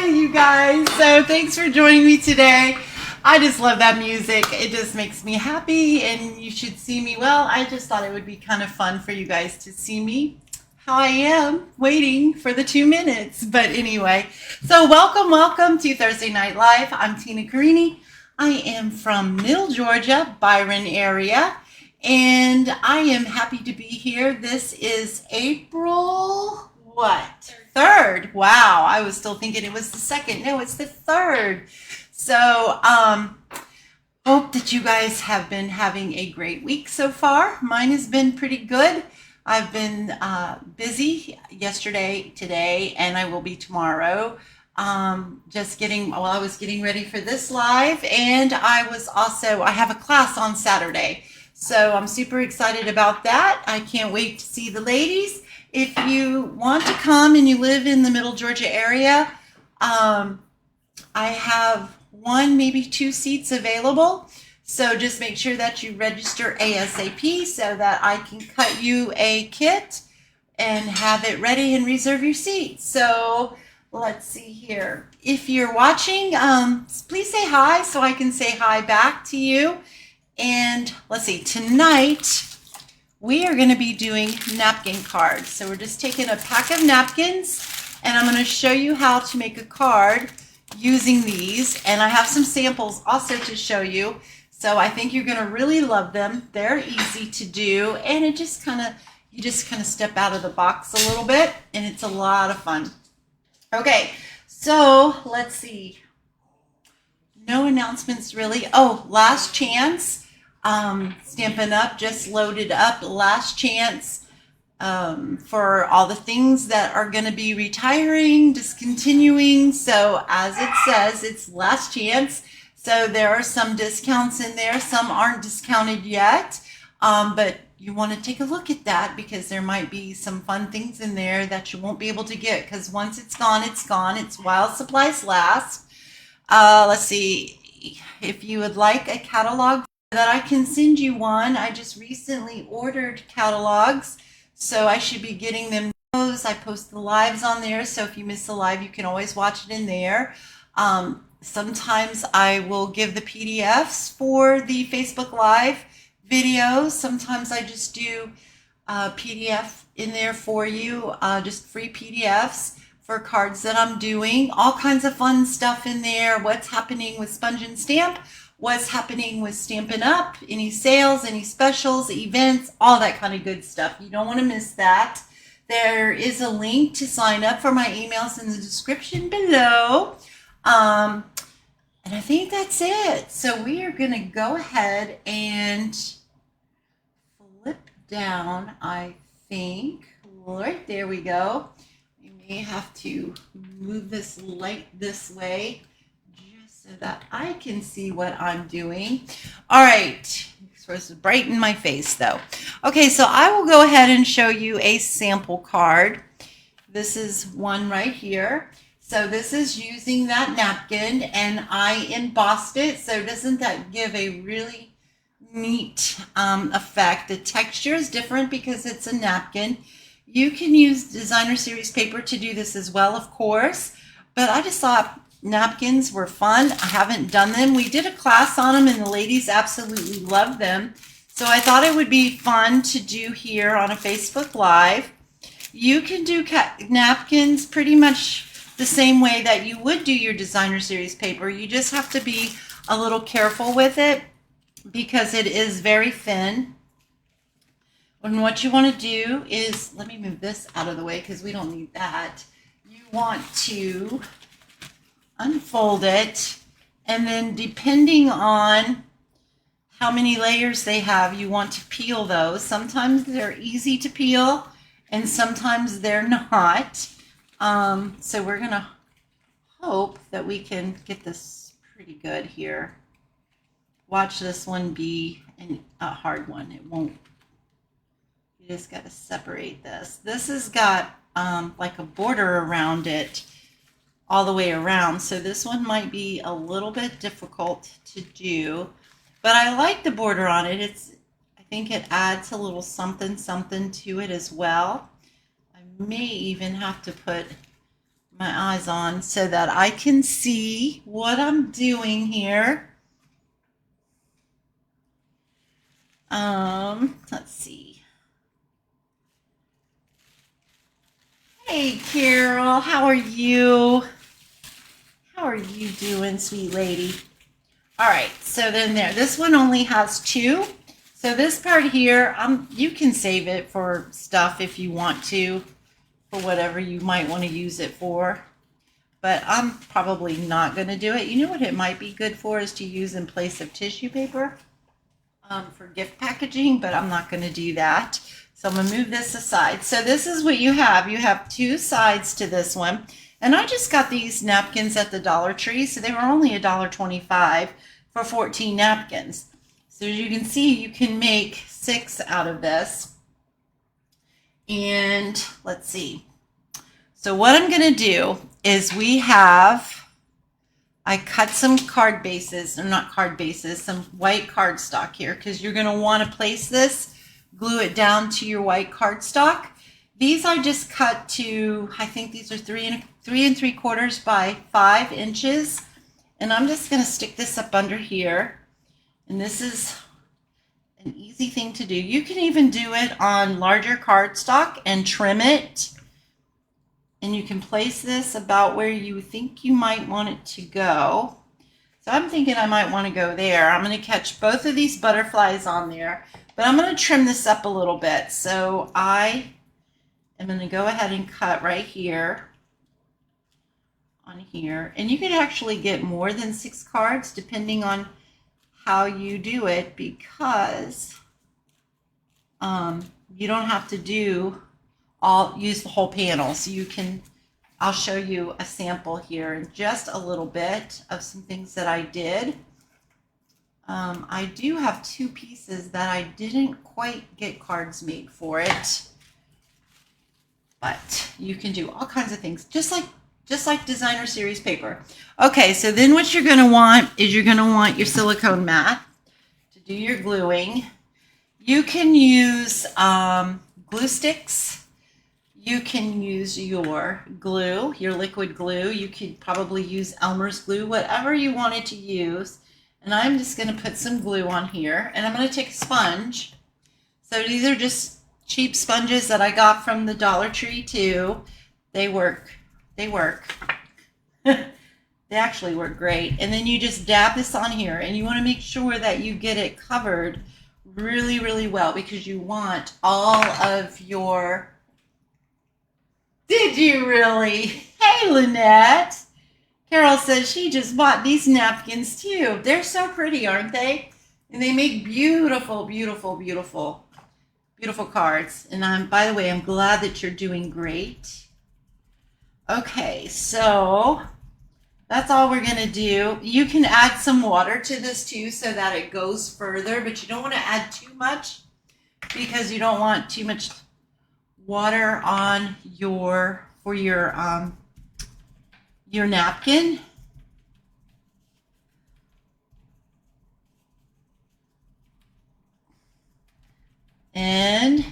Hi, you guys. So thanks for joining me today. I just love that music. It just makes me happy, and you should see me. Well, I just thought it would be kind of fun for you guys to see me how I am waiting for the 2 minutes. But anyway, so welcome to Thursday Night Live. I'm Tina Carini. I am from Middle Georgia, Byron area, and I am happy to be here. This is April what? 3rd. Wow, I was still thinking it was the 2nd. No, it's the 3rd. So, hope that you guys have been having a great week so far. Mine has been pretty good. I've been busy yesterday, today, and I will be tomorrow. I was getting ready for this live, and I have a class on Saturday. So I'm super excited about that. I can't wait to see the ladies. If you want to come and you live in the Middle Georgia area, I have 1, maybe 2 seats available. So just make sure that you register ASAP so that I can cut you a kit and have it ready and reserve your seat. So let's see here. If you're watching, please say hi so I can say hi back to you. And let's see, tonight we are going to be doing napkin cards. So we're just taking a pack of napkins, and I'm going to show you how to make a card using these. And I have some samples also to show you. So I think you're going to really love them. They're easy to do, and you just kind of step out of the box a little bit, and it's a lot of fun. Okay, so let's see. No announcements really. Oh, last chance. Stampin' Up just loaded up last chance for all the things that are going to be retiring, discontinuing. So as it says, it's last chance. So there are some discounts in there. Some aren't discounted yet, but you want to take a look at that because there might be some fun things in there that you won't be able to get because once it's gone, it's gone. It's while supplies last. Let's see. If you would like a catalog that I can send you one. I just recently ordered catalogs, so I should be getting them. I post the lives on there, so if you miss the live, you can always watch it in there. Sometimes I will give the PDFs for the Facebook Live videos. Sometimes I just do a PDF in there for you, just free PDFs for cards that I'm doing. All kinds of fun stuff in there. What's happening with Sponge and Stamp, what's happening with Stampin' Up, any sales, any specials, events, all that kind of good stuff. You don't want to miss that. There is a link to sign up for my emails in the description below. And I think that's it. So we are going to go ahead and flip down, I think. Right, there we go. You may have to move this light this way just so that I can see what I'm doing. All right. It's supposed to brighten my face though. Okay, so I will go ahead and show you a sample card. This is one right here. So this is using that napkin, and I embossed it. So doesn't that give a really neat effect? The texture is different because it's a napkin. You can use designer series paper to do this as well, of course, but I just thought napkins were fun. I haven't done them. We did a class on them, and the ladies absolutely loved them. So I thought it would be fun to do here on a Facebook Live. You can do napkins pretty much the same way that you would do your designer series paper. You just have to be a little careful with it because it is very thin. And what you want to do is, let me move this out of the way because we don't need that. You want to unfold it, and then depending on how many layers they have, you want to peel those. Sometimes they're easy to peel and sometimes they're not. So we're going to hope that we can get this pretty good here. Watch this one be a hard one. It won't. You just got to separate this. This has got like a border around it all the way around. So this one might be a little bit difficult to do, but I like the border on it. I think it adds a little something to it as well. I may even have to put my eyes on so that I can see what I'm doing here. Let's see. Hey, Carol, how are you? How are you doing, sweet lady? All right, so then this one only has 2. So this part here, you can save it for stuff if you want to, for whatever you might want to use it for. But I'm probably not going to do it. You know what it might be good for is to use in place of tissue paper for gift packaging, but I'm not going to do that. So I'm going to move this aside. So this is what you have. You have 2 sides to this one. And I just got these napkins at the Dollar Tree, so they were only $1.25 for 14 napkins. So as you can see, you can make 6 out of this. And let's see. So what I'm going to do is I cut some card bases, or not card bases, some white cardstock here, because you're going to want to place this, glue it down to your white cardstock. These I just cut to, I think these are 3 3/4 by 5 inches. And I'm just going to stick this up under here. And this is an easy thing to do. You can even do it on larger cardstock and trim it. And you can place this about where you think you might want it to go. So I'm thinking I might want to go there. I'm going to catch both of these butterflies on there, but I'm going to trim this up a little bit. So I am going to go ahead and cut right here on here. And you can actually get more than 6 cards depending on how you do it, because you don't have to use the whole panel. So I'll show you a sample here in just a little bit of some things that I did. I do have 2 pieces that I didn't quite get cards made for it, but you can do all kinds of things, just like designer series paper. Okay, so then what you're going to want is you're going to want your silicone mat to do your gluing. You can use glue sticks. You can use your glue, your liquid glue. You could probably use Elmer's glue, whatever you wanted to use. And I'm just going to put some glue on here. And I'm going to take a sponge. So these are just cheap sponges that I got from the Dollar Tree too. They work. They work. They actually work great. And then you just dab this on here. And you want to make sure that you get it covered really, really well, because you want all of your... Did you really? Hey, Lynette. Carol says she just bought these napkins too. They're so pretty, aren't they? And they make beautiful, beautiful, beautiful, beautiful cards. And by the way, I'm glad that you're doing great. Okay, so that's all we're going to do. You can add some water to this too so that it goes further, but you don't want to add too much because you don't want too much water on your napkin. And I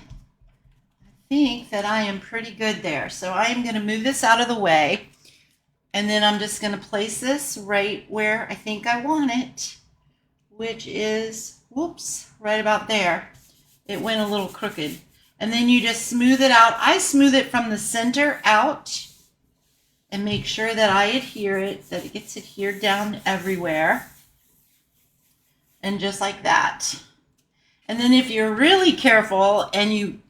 think that I am pretty good there. So I am going to move this out of the way, and then I'm just going to place this right where I think I want it, which is, whoops, right about there. It went a little crooked. And then you just smooth it out. I smooth it from the center out and make sure that I adhere it, that it gets adhered down everywhere. And just like that. And then if you're really careful and you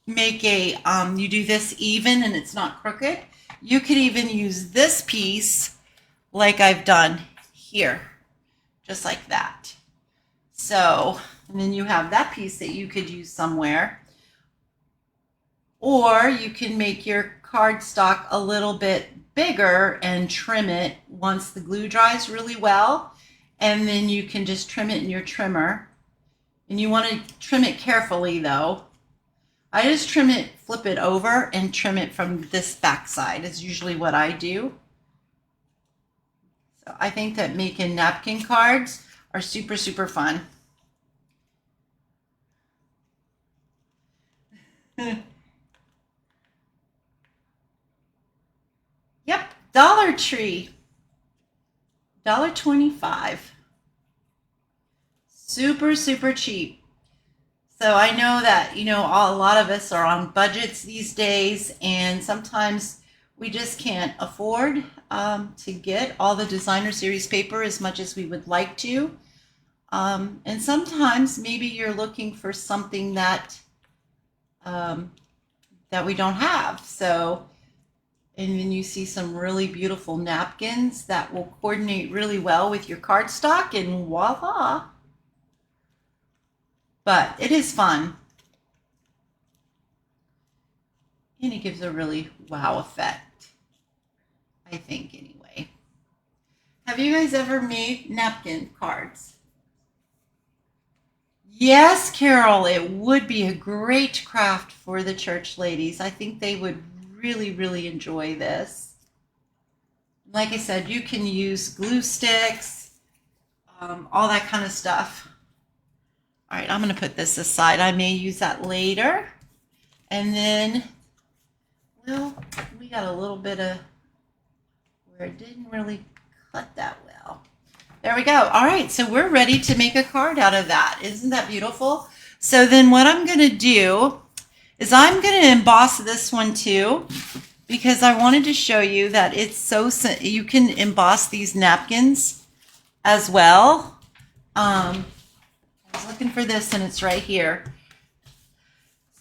make you do this even and it's not crooked, you could even use this piece like I've done here, just like that. So, and then you have that piece that you could use somewhere. Or you can make your cardstock a little bit bigger and trim it once the glue dries really well. And then you can just trim it in your trimmer. And you want to trim it carefully though. I just trim it, flip it over and trim it from this back side is usually what I do. So I think that making napkin cards are super, super fun. Yep. Dollar Tree, $1.25. Super, super cheap. So I know that, a lot of us are on budgets these days, and sometimes we just can't afford to get all the designer series paper as much as we would like to. And sometimes maybe you're looking for something that that we don't have. So, and then you see some really beautiful napkins that will coordinate really well with your cardstock, and voila. But it is fun. And it gives a really wow effect, I think, anyway. Have you guys ever made napkin cards? Yes, Carol, it would be a great craft for the church ladies. I think they would really, really enjoy this. Like I said, you can use glue sticks, all that kind of stuff. All right, I'm going to put this aside. I may use that later. And then, well, we got a little bit of where it didn't really cut that well. There we go. All right, so we're ready to make a card out of that. Isn't that beautiful? So then what I'm going to do is I'm going to emboss this one too, because I wanted to show you that it's so, you can emboss these napkins as well. I was looking for this and it's right here.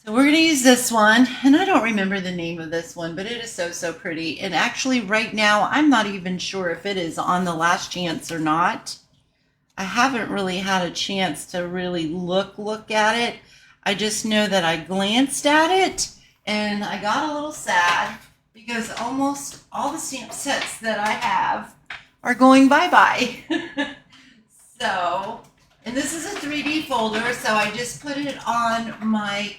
So we're going to use this one, and I don't remember the name of this one, but it is so, so pretty. And actually right now, I'm not even sure if it is on the last chance or not. I haven't really had a chance to really look at it. I just know that I glanced at it and I got a little sad because almost all the stamp sets that I have are going bye-bye. So, and this is a 3D folder, so I just put it on my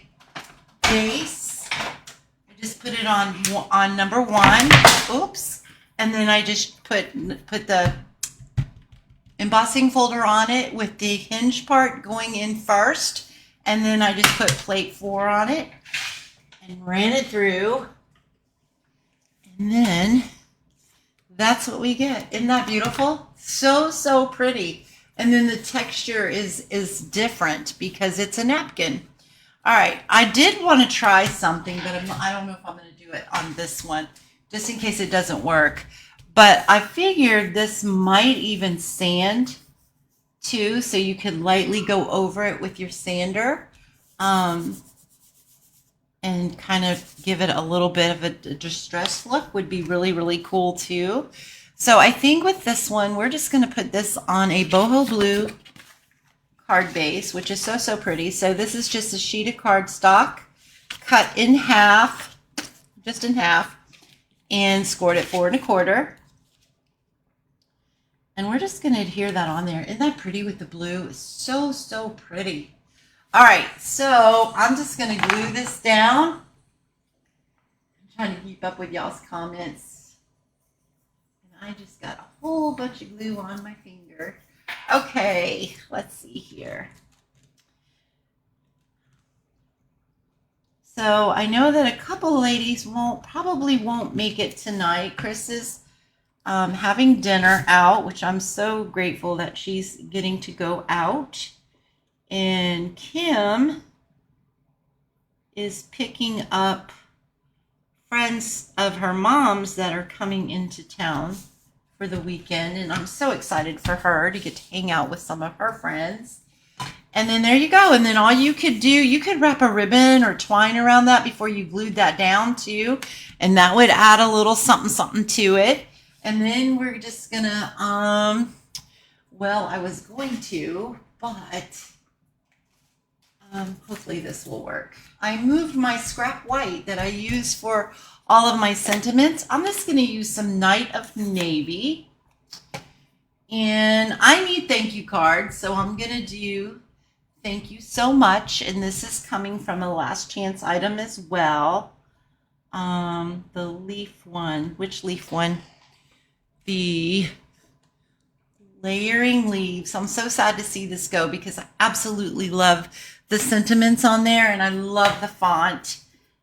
base. I just put it on number 1. Oops. And then I just put the embossing folder on it with the hinge part going in first. And then I just put plate 4 on it and ran it through. And then that's what we get. Isn't that beautiful? So, so pretty. And then the texture is different because it's a napkin. All right, I did want to try something, but I don't know if I'm going to do it on this one, just in case it doesn't work. But I figured this might even sand too, so you could lightly go over it with your sander and kind of give it a little bit of a distressed look would be really, really cool too. So I think with this one, we're just going to put this on a boho blue card base, which is so, so pretty. So this is just a sheet of cardstock cut in half, just in half, and scored at 4 1/4. And we're just going to adhere that on there. Isn't that pretty with the blue? It's so, so pretty. All right, so I'm just going to glue this down. I'm trying to keep up with y'all's comments. And I just got a whole bunch of glue on my finger. Okay, let's see here. So I know that a couple ladies probably won't make it tonight. Chris is having dinner out, which I'm so grateful that she's getting to go out. And Kim is picking up friends of her mom's that are coming into town for the weekend, and I'm so excited for her to get to hang out with some of her friends. And then there you go. And then all you could do, you could wrap a ribbon or twine around that before you glued that down too, and that would add a little something to it. And then we're just gonna well, I was going to, but hopefully this will work. I moved my scrap white that I use for all of my sentiments. I'm just going to use some Night of Navy. And I need thank you cards, so I'm going to do thank you so much. And this is coming from a last chance item as well. The leaf one. Which leaf one? The layering leaves. I'm so sad to see this go because I absolutely love the sentiments on there, and I love the font.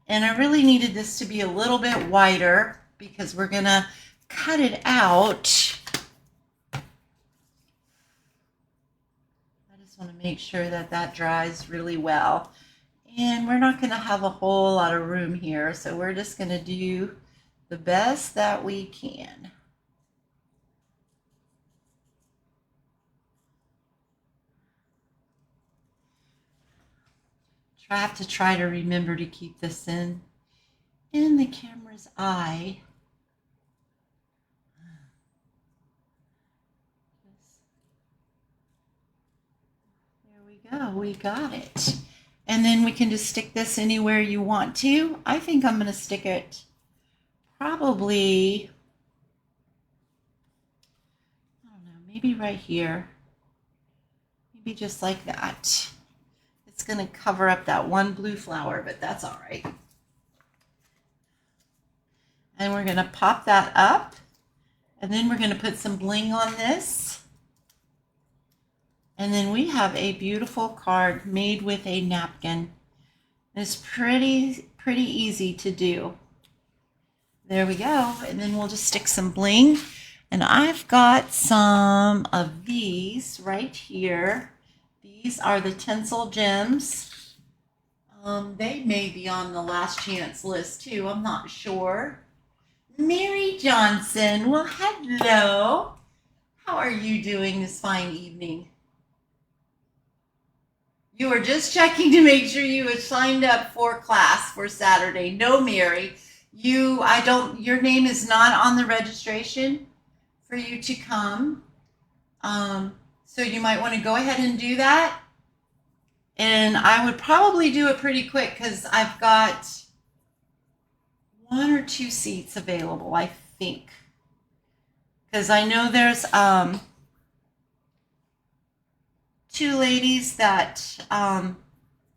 And I really needed this to be a little bit wider because we're gonna cut it out. I just want to make sure that that dries really well. And we're not going to have a whole lot of room here, so we're just going to do the best that we can. I have to try to remember to keep this in the camera's eye. There we go, we got it. And then we can just stick this anywhere you want to. I think I'm going to stick it probably, I don't know, maybe right here. Maybe just like that. It's going to cover up that one blue flower, but that's all right. And we're going to pop that up, and then we're going to put some bling on this. And then we have a beautiful card made with a napkin. It's pretty easy to do. There we go. And then we'll just stick some bling. And I've got some of these right here. These are the tinsel gems. They may be on the last chance list too. I'm not sure. Mary Johnson. Well, hello. How are you doing this fine evening? You were just checking to make sure you had signed up for class for Saturday. No, Mary. Your name is not on the registration for you to come. So you might want to go ahead and do that. And I would probably do it pretty quick because I've got 1 or 2 seats available, I think. Because I know there's 2 ladies that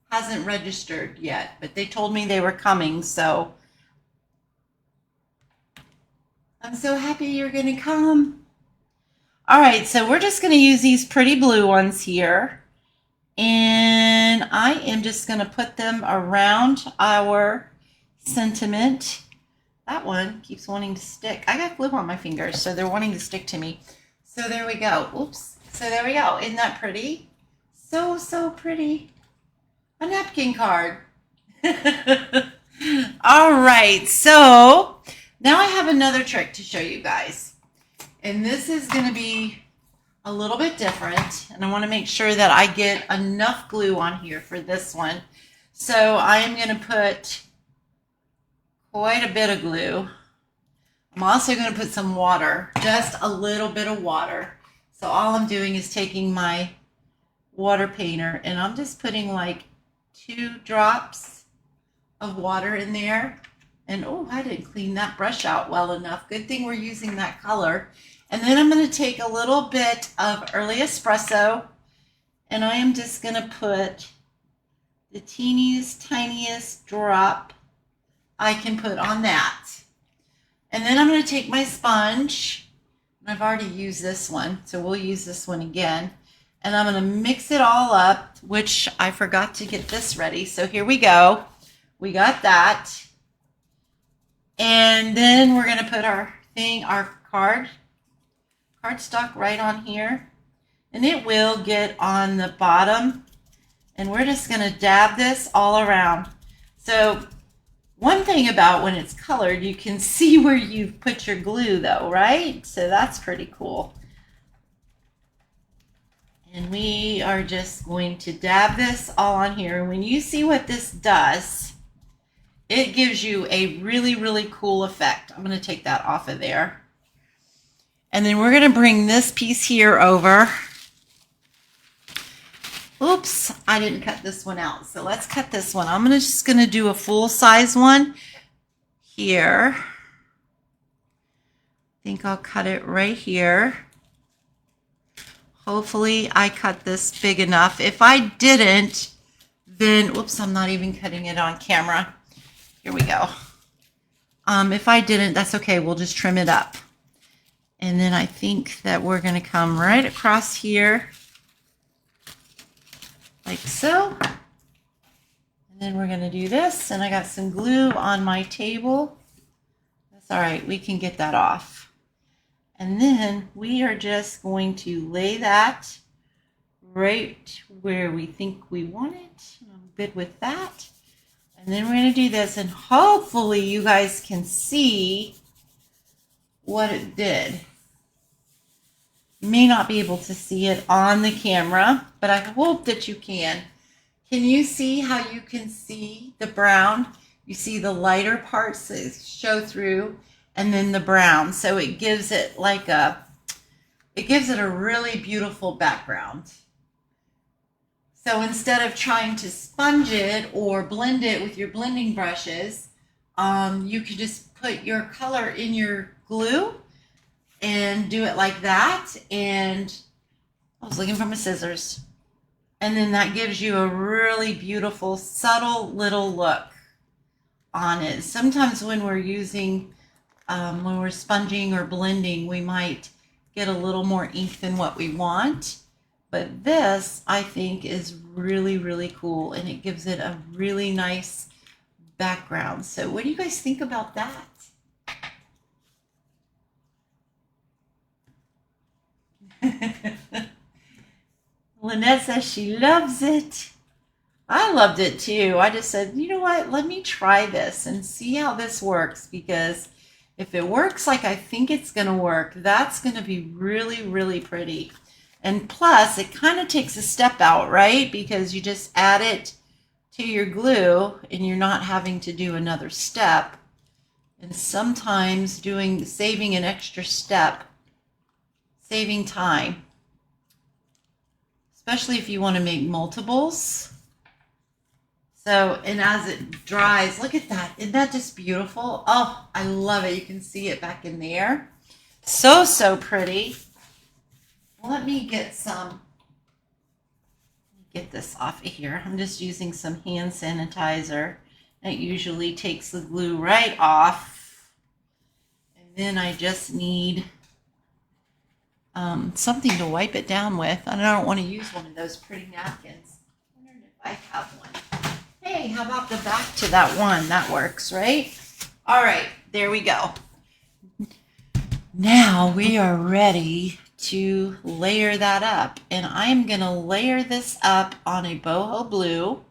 hasn't registered yet, but they told me they were coming, so I'm so happy you're going to come. All right, so we're just going to use these pretty blue ones here. And I am just going to put them around our sentiment. That one keeps wanting to stick. I got glue on my fingers, so they're wanting to stick to me. So there we go. Oops. So there we go. Isn't that pretty? So, so pretty. A napkin card. All right, so now I have another trick to show you guys. And this is going to be a little bit different. And I want to make sure that I get enough glue on here for this one. So I am going to put quite a bit of glue. I'm also going to put some water, just a little bit of water. So all I'm doing is taking my water painter and I'm just putting like 2 drops of water in there. And oh, I didn't clean that brush out well enough. Good thing we're using that color. And then I'm going to take a little bit of early espresso and I am just going to put the teeniest, tiniest drop I can put on that. And then I'm going to take my sponge, and I've already used this one, so we'll use this one again. And I'm going to mix it all up, which I forgot to get this ready. So here we go. We got that. And then we're going to put our cardstock right on here. And it will get on the bottom. And we're just going to dab this all around. So one thing about when it's colored, you can see where you've put your glue though, right? So that's pretty cool. And we are just going to dab this all on here. And when you see what this does, it gives you a really, really cool effect. I'm going to take that off of there. And then we're going to bring this piece here over. Oops, I didn't cut this one out. So let's cut this one. I'm just going to do a full size one here. I think I'll cut it right here. Hopefully I cut this big enough. If I didn't, then, oops, I'm not even cutting it on camera. Here we go. If I didn't, that's okay. We'll just trim it up. And then I think that we're going to come right across here like so. And then we're going to do this. And I got some glue on my table. That's all right. We can get that off. And then we are just going to lay that right where we think we want it. I'm good with that. And then we're going to do this, and hopefully you guys can see what it did. You may not be able to see it on the camera, but I hope that you can. Can you see how you can see the brown? You see the lighter parts that show through, and then the brown. So it gives it like a really beautiful background. So instead of trying to sponge it or blend it with your blending brushes, you could just put your color in your glue and do it like that. And I was looking for my scissors. And then that gives you a really beautiful, subtle little look on it. Sometimes when we're using, when we're sponging or blending, we might get a little more ink than what we want. But this, I think, is really, really cool, and it gives it a really nice background. So what do you guys think about that? Lynette says she loves it. I loved it too. I just said, you know what, let me try this and see how this works, because if it works like I think it's going to work, that's going to be really, really pretty. And plus, it kind of takes a step out, right? Because you just add it to your glue and you're not having to do another step. And sometimes saving an extra step, saving time, especially if you want to make multiples. So, and as it dries, look at that. Isn't that just beautiful? Oh, I love it. You can see it back in there. So, so pretty. Let me get this off of here. I'm just using some hand sanitizer. It usually takes the glue right off. And then I just need something to wipe it down with. And I don't want to use one of those pretty napkins. I wonder if I have one. Hey, how about the back to that one? That works, right? All right, there we go. Now we are ready to layer that up, and I'm gonna layer this up on a boho blue,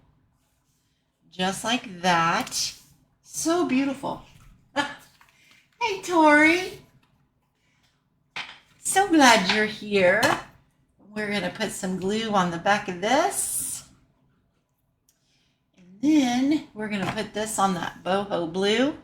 just like that. So beautiful. Hey Tori, so glad you're here. We're gonna put some glue on the back of this, and then we're gonna put this on that boho blue.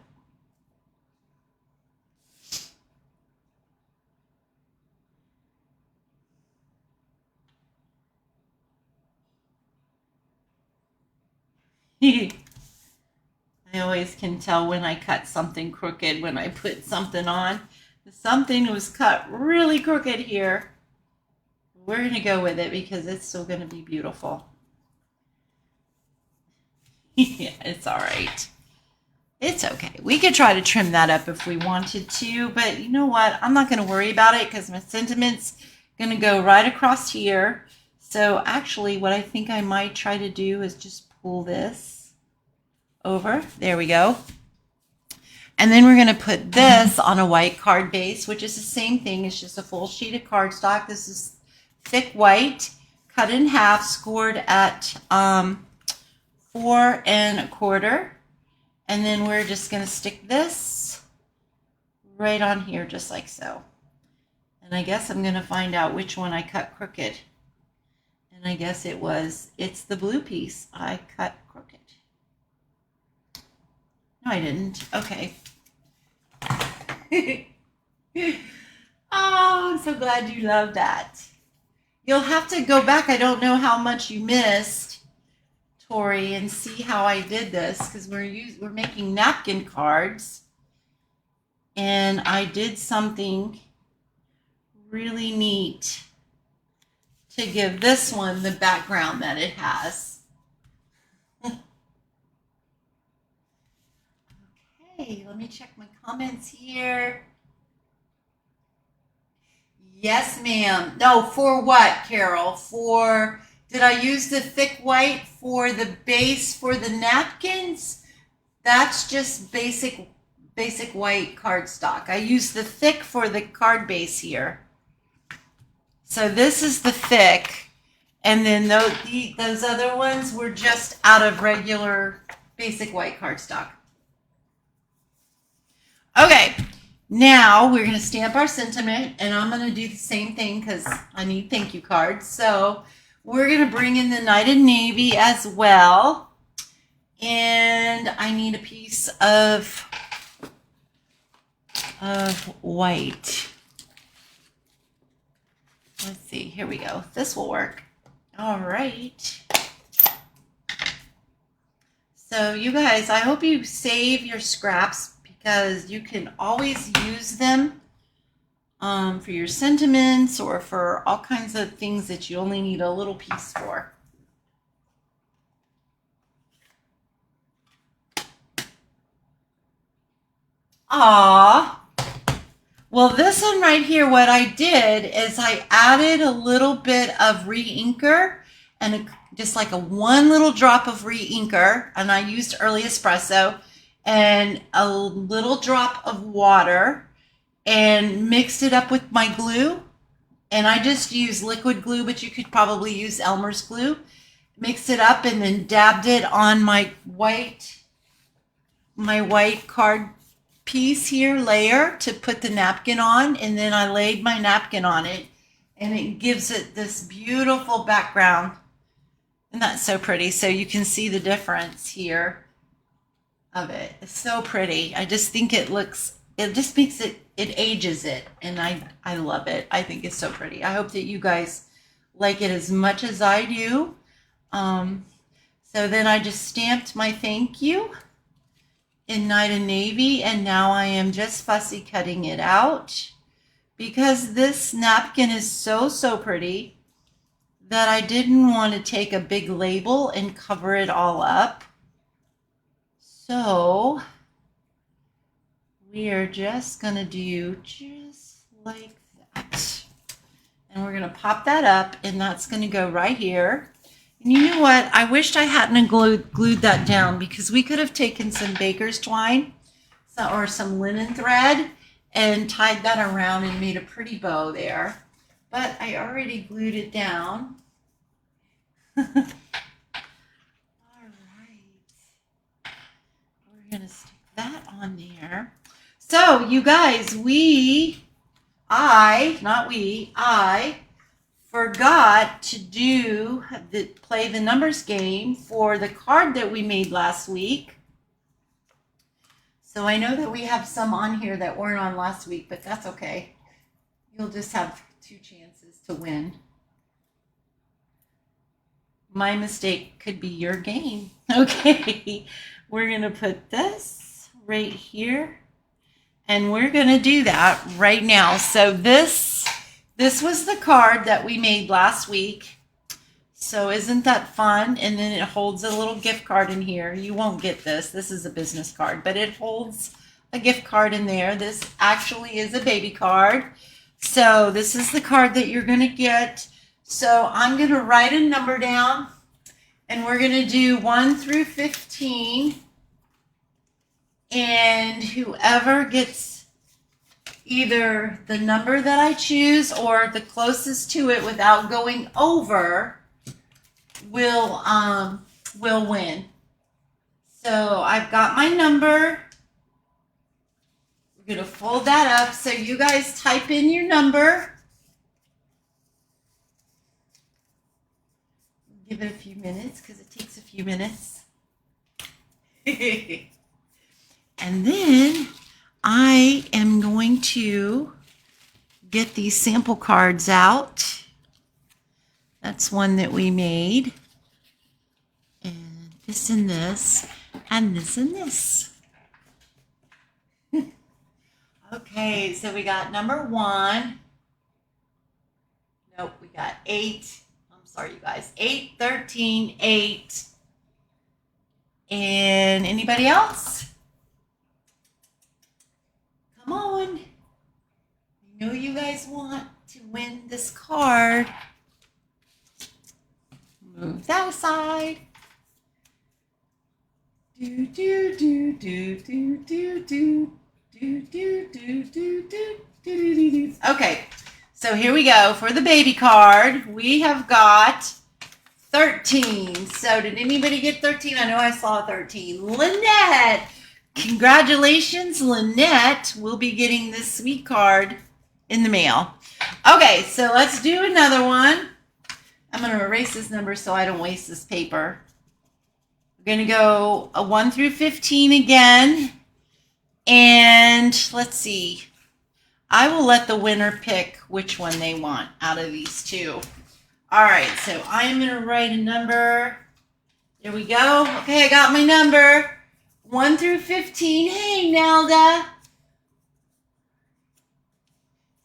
I always can tell when I cut something crooked when I put something on. Something was cut really crooked here. We're going to go with it because it's still going to be beautiful. Yeah, it's all right. It's okay. We could try to trim that up if we wanted to, but you know what? I'm not going to worry about it because my sentiment's going to go right across here. So actually what I think I might try to do is just pull this over. There we go. And then we're going to put this on a white card base, which is the same thing. It's just a full sheet of cardstock. This is thick white, cut in half, scored at 4 1/4. And then we're just going to stick this right on here, just like so. And I guess I'm going to find out which one I cut crooked. And I guess it's the blue piece I cut crooked. No, I didn't. Okay. Oh, I'm so glad you love that. You'll have to go back. I don't know how much you missed, Tori, and see how I did this, because we're making napkin cards, and I did something really neat to give this one the background that it has. Okay, let me check my comments here. Yes, ma'am. No, for what, Carol? Did I use the thick white for the base for the napkins? That's just basic basic white cardstock. I use the thick for the card base here. So this is the thick, and then those other ones were just out of regular basic white cardstock. Okay, now we're going to stamp our sentiment, and I'm going to do the same thing because I need thank you cards. So we're going to bring in the Knight in Navy as well, and I need a piece of white. Let's see, here we go. This will work. All right. So you guys, I hope you save your scraps because you can always use them for your sentiments or for all kinds of things that you only need a little piece for. Aww. Well, this one right here, what I did is I added a little bit of re-inker and just like one little drop of re-inker, and I used early espresso and a little drop of water and mixed it up with my glue. And I just used liquid glue, but you could probably use Elmer's glue. Mixed it up and then dabbed it on my white card piece here, layer, to put the napkin on, and then I laid my napkin on it, and it gives it this beautiful background. And that's so pretty. So you can see the difference here of it. It's so pretty. I just think it just makes it ages it, and I love it. I think it's so pretty. I hope that you guys like it as much as I do. So then I just stamped my thank you in Knight and Navy, and now I am just fussy cutting it out because this napkin is so pretty that I didn't want to take a big label and cover it all up. So we are just gonna do just like that, and we're gonna pop that up, and that's gonna go right here. And you know what? I wished I hadn't glued that down because we could have taken some baker's twine or some linen thread and tied that around and made a pretty bow there. But I already glued it down. All right. We're going to stick that on there. So, you guys, I forgot to play the numbers game for the card that we made last week. So I know that we have some on here that weren't on last week, but that's okay. You'll just have 2 chances to win. My mistake could be your gain. Okay, we're going to put this right here, and we're going to do that right now. So this was the card that we made last week. So isn't that fun? And then it holds a little gift card in here. You won't get this. This is a business card, but it holds a gift card in there. This actually is a baby card. So this is the card that you're going to get. So I'm going to write a number down, and we're going to do 1 through 15. And whoever gets either the number that I choose or the closest to it without going over will win. So I've got my number. We're going to fold that up. So you guys type in your number. Give it a few minutes because it takes a few minutes. And then I am going to get these sample cards out. That's one that we made. And this and this, and this and this. Okay, so we got number 1. Nope, we got 8. I'm sorry, you guys. 8, 13, 8. And anybody else? Come on. I know you guys want to win this card. Move that aside. Do, do, do, do, do, do, do. Okay, so here we go for the baby card. We have got 13. So did anybody get 13? I know I saw 13. Lynette. Congratulations, Lynette. We'll be getting this sweet card in the mail. Okay, so let's do another one. I'm going to erase this number so I don't waste this paper. We're going to go 1 through 15 again. And let's see. I will let the winner pick which one they want out of these two. All right, so I'm going to write a number. There we go. Okay, I got my number. 1 through 15. Hey, Nelda.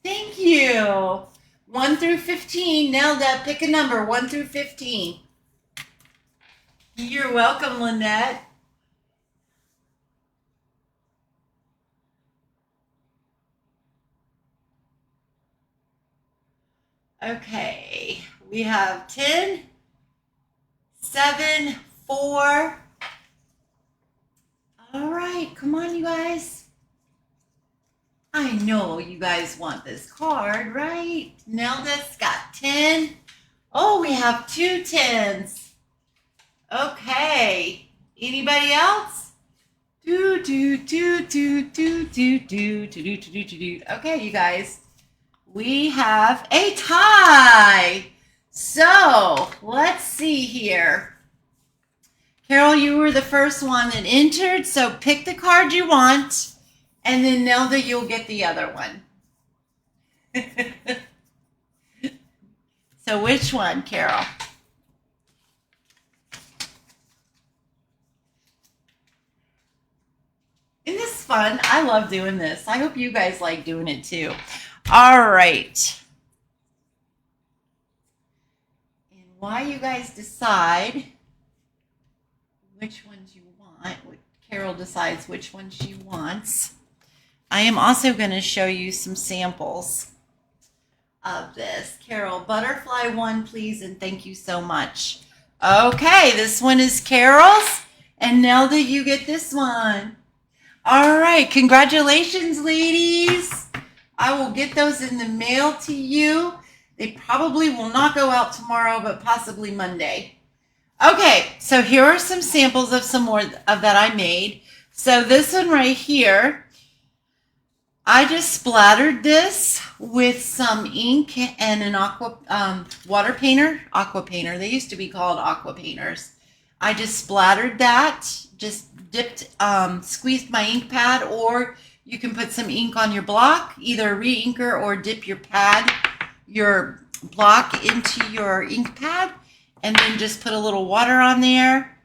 Thank you. 1 through 15. Nelda, pick a number. 1 through 15. You're welcome, Lynette. Okay, we have 10, 7, 4. All right, come on, you guys. I know you guys want this card, right? Nelda's got 10. Oh, we have 2 10s. Okay, anybody else? Okay, you guys. We have a tie. So let's see here. Carol, you were the first one that entered, so pick the card you want, and then Nelda, you'll get the other one. So which one, Carol? Isn't this fun? I love doing this. I hope you guys like doing it too. All right. And while you guys decide which ones you want, Carol decides which one she wants, I am also going to show you some samples of this. Carol, butterfly one, please, and thank you so much. Okay, this one is Carol's, and Nelda, you get this one. All right, congratulations, ladies. I will get those in the mail to you. They probably will not go out tomorrow, but possibly Monday. Okay, so here are some samples of some more of that I made. So this one right here, I just splattered this with some ink and an water painter, aqua painter. They used to be called aqua painters. I just splattered that, just dipped, squeezed my ink pad, or you can put some ink on your block, either re-inker or dip your block into your ink pad, and then just put a little water on there,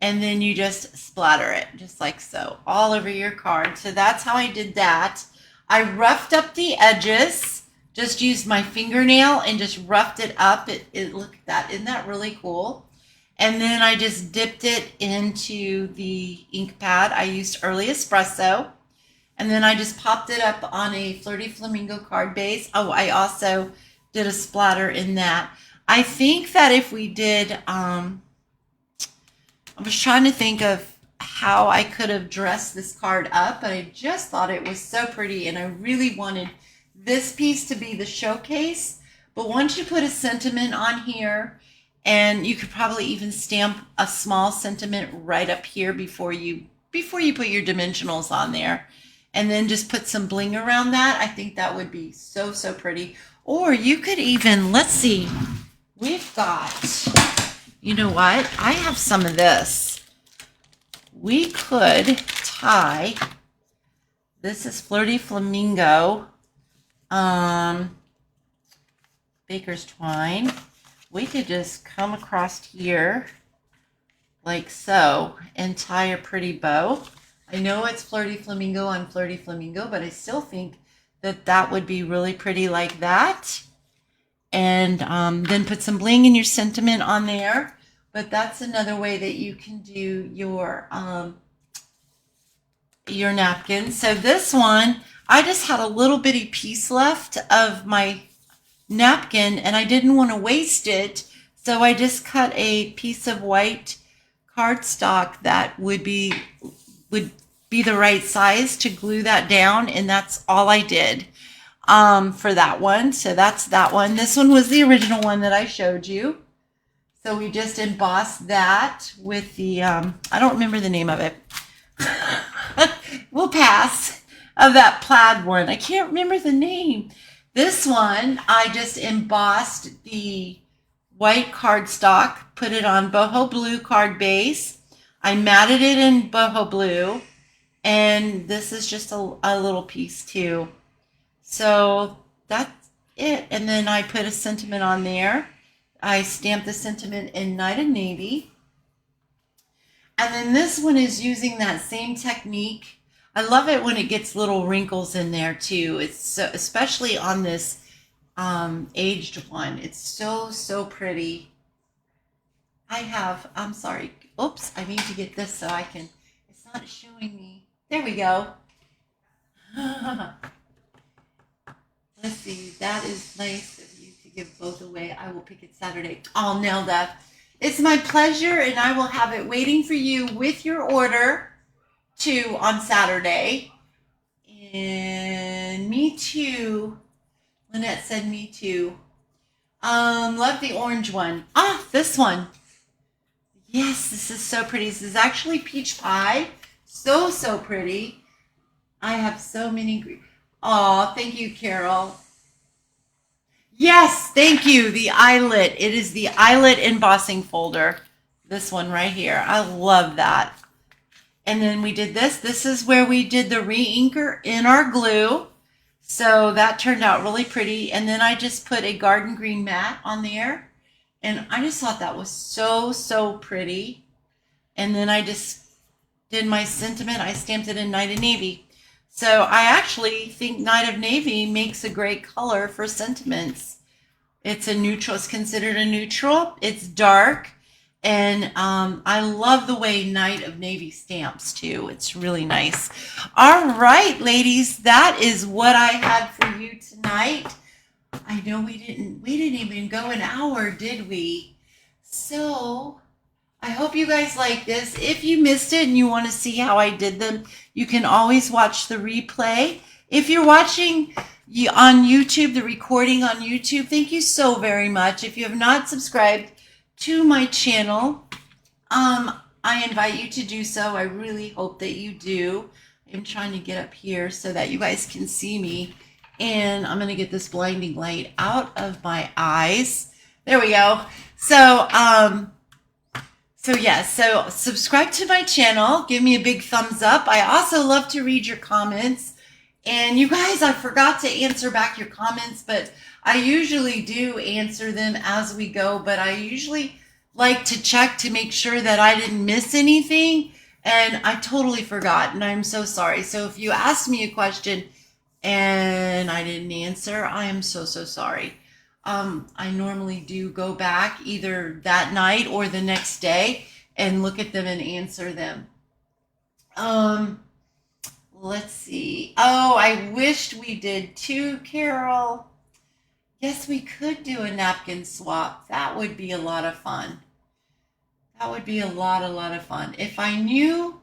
and then you just splatter it, just like so, all over your card. So that's how I did that. I roughed up the edges, just used my fingernail and just roughed it up. Look at that, isn't that really cool? And then I just dipped it into the ink pad. I used Early Espresso. And then I just popped it up on a Flirty Flamingo card base. Oh, I also did a splatter in that. I think that if we did, I was trying to think of how I could have dressed this card up, but I just thought it was so pretty, and I really wanted this piece to be the showcase. But once you put a sentiment on here, and you could probably even stamp a small sentiment right up here before you put your dimensionals on there, and then just put some bling around that. I think that would be so, so pretty. Or you could even, let's see, we've got, you know what? I have some of this. We could tie, this is Flirty Flamingo, baker's twine. We could just come across here like so and tie a pretty bow. I know it's Flirty Flamingo on Flirty Flamingo, but I still think that that would be really pretty like that. And then put some bling in your sentiment on there. But that's another way that you can do your napkins. So this one, I just had a little bitty piece left of my napkin, and I didn't want to waste it, so I just cut a piece of white cardstock that would be the right size to glue that down, and that's all I did for that one. So that's that one. This one was the original one that I showed you. So we just embossed that with the, I don't remember the name of it. We'll pass of that plaid one. I can't remember the name. This one, I just embossed the white cardstock, put it on boho blue card base. I matted it in boho blue, and this is just a little piece too. So that's it. And then I put a sentiment on there. I stamped the sentiment in Night of Navy. And then this one is using that same technique. I love it when it gets little wrinkles in there too. It's so, especially on this aged one. It's so pretty. I'm sorry. Oops, I need to get this so I can, it's not showing me. There we go. Let's see, that is nice of you to give both away. I will pick it Saturday. Oh, Nelda, it's my pleasure, and I will have it waiting for you with your order too on Saturday. And me too. Lynette said me too. Love the orange one. Ah, this one. Yes, this is so pretty. This is actually peach pie. So pretty. I have so many. Oh, thank you, Carol. Yes, thank you. The eyelet. It is the eyelet embossing folder. This one right here. I love that. And then we did this. This is where we did the re-inker in our glue. So that turned out really pretty. And then I just put a garden green mat on there. And I just thought that was so pretty. And then I just did my sentiment. I stamped it in Night of Navy. So I actually think Night of Navy makes a great color for sentiments. It's a neutral. It's considered a neutral. It's dark. And I love the way Night of Navy stamps too. It's really nice. All right, ladies, that is what I had for you tonight. I know we didn't even go an hour, did we? So I hope you guys like this. If you missed it and you want to see how I did them, you can always watch the replay. If you're watching on YouTube, the recording on YouTube, thank you so very much. If you have not subscribed to my channel, I invite you to do so. I really hope that you do. I'm trying to get up here so that you guys can see me. And I'm going to get this blinding light out of my eyes. There we go. So yes, so subscribe to my channel. Give me a big thumbs up. I also love to read your comments. And you guys, I forgot to answer back your comments, but I usually do answer them as we go. But I usually like to check to make sure that I didn't miss anything. And I totally forgot, and I'm so sorry. So if you asked me a question and I didn't answer, I am so sorry. I normally do go back either that night or the next day and look at them and answer them. Let's see. Oh, I wished we did too, Carol. Yes, we could do a napkin swap. That would be a lot of fun. That would be a lot of fun. If I knew,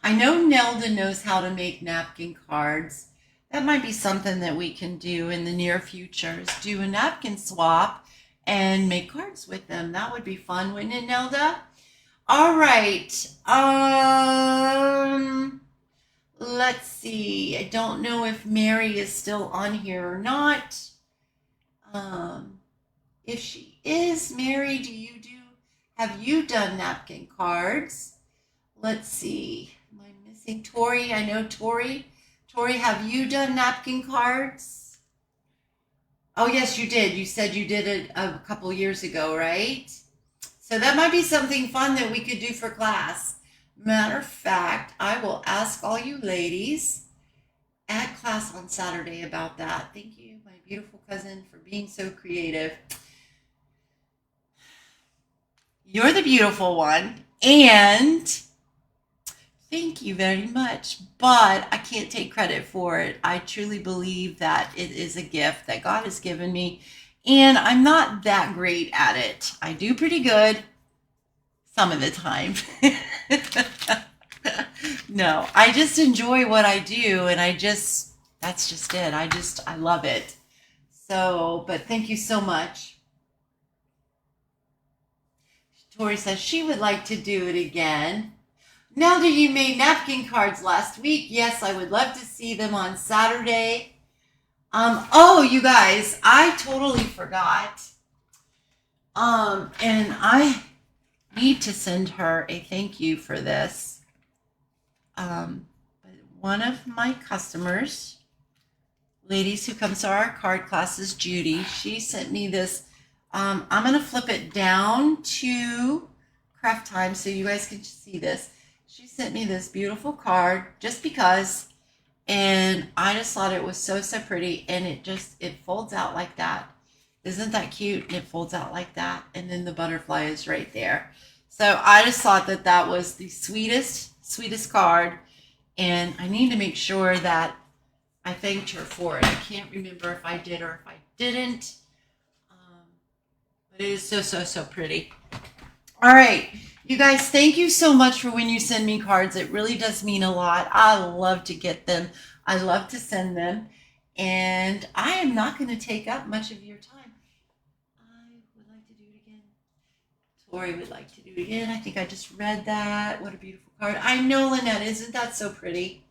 I know Nelda knows how to make napkin cards. That might be something that we can do in the near future, is do a napkin swap and make cards with them. That would be fun, wouldn't it, Nelda? All right. Let's see. I don't know if Mary is still on here or not. If she is, Mary, have you done napkin cards? Let's see. Am I missing Tori? I know Tori. Tori, have you done napkin cards? Oh, yes, you did. You said you did it a couple years ago, right? So that might be something fun that we could do for class. Matter of fact, I will ask all you ladies at class on Saturday about that. Thank you, my beautiful cousin, for being so creative. You're the beautiful one, and thank you very much, but I can't take credit for it. I truly believe that it is a gift that God has given me, and I'm not that great at it. I do pretty good some of the time. No, I just enjoy what I do, and that's just it. I love it. So, but thank you so much. Tori says she would like to do it again. Now that you made napkin cards last week, yes, I would love to see them on Saturday. Oh, you guys, I totally forgot. And I need to send her a thank you for this. But one of my customers, ladies who comes to our card classes, Judy, she sent me this. I'm going to flip it down to craft time so you guys can see this. She sent me this beautiful card just because, and I just thought it was so, so pretty, and it folds out like that. Isn't that cute? And it folds out like that, and then the butterfly is right there. So I just thought that that was the sweetest card, and I need to make sure that I thanked her for it. I can't remember if I did or if I didn't, but it is so, so, so pretty. All right, you guys, thank you so much for when you send me cards. It really does mean a lot. I love to get them. I love to send them, and I am not going to take up much of your time. I would like to do it again. Tori would like to do it again. I think I just read that. What a beautiful card. I know, Lynette. Isn't that so pretty?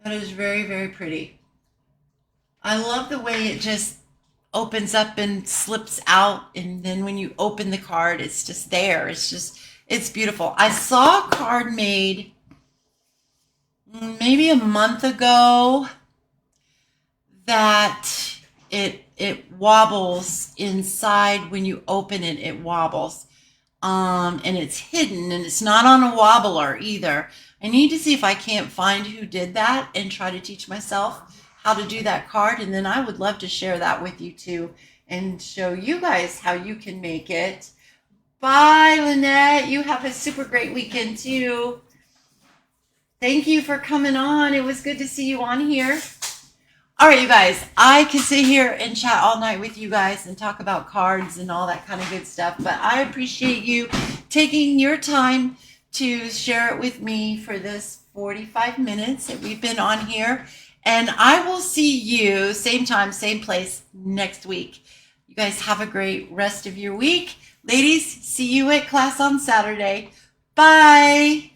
That is very, very pretty. I love the way it just opens up and slips out, and then when you open the card, it's just there. It's beautiful. I saw a card made maybe a month ago that it wobbles inside. When you open it, it wobbles, and it's hidden, and it's not on a wobbler either. I need to see if I can't find who did that and try to teach myself how to do that card, and then I would love to share that with you too and show you guys how you can make it. Bye, Lynette. You have a super great weekend too. Thank you for coming on. It was good to see you on here. All right, you guys, I could sit here and chat all night with you guys and talk about cards and all that kind of good stuff, but I appreciate you taking your time to share it with me for this 45 minutes that we've been on here. And I will see you same time, same place next week. You guys have a great rest of your week. Ladies, see you at class on Saturday. Bye.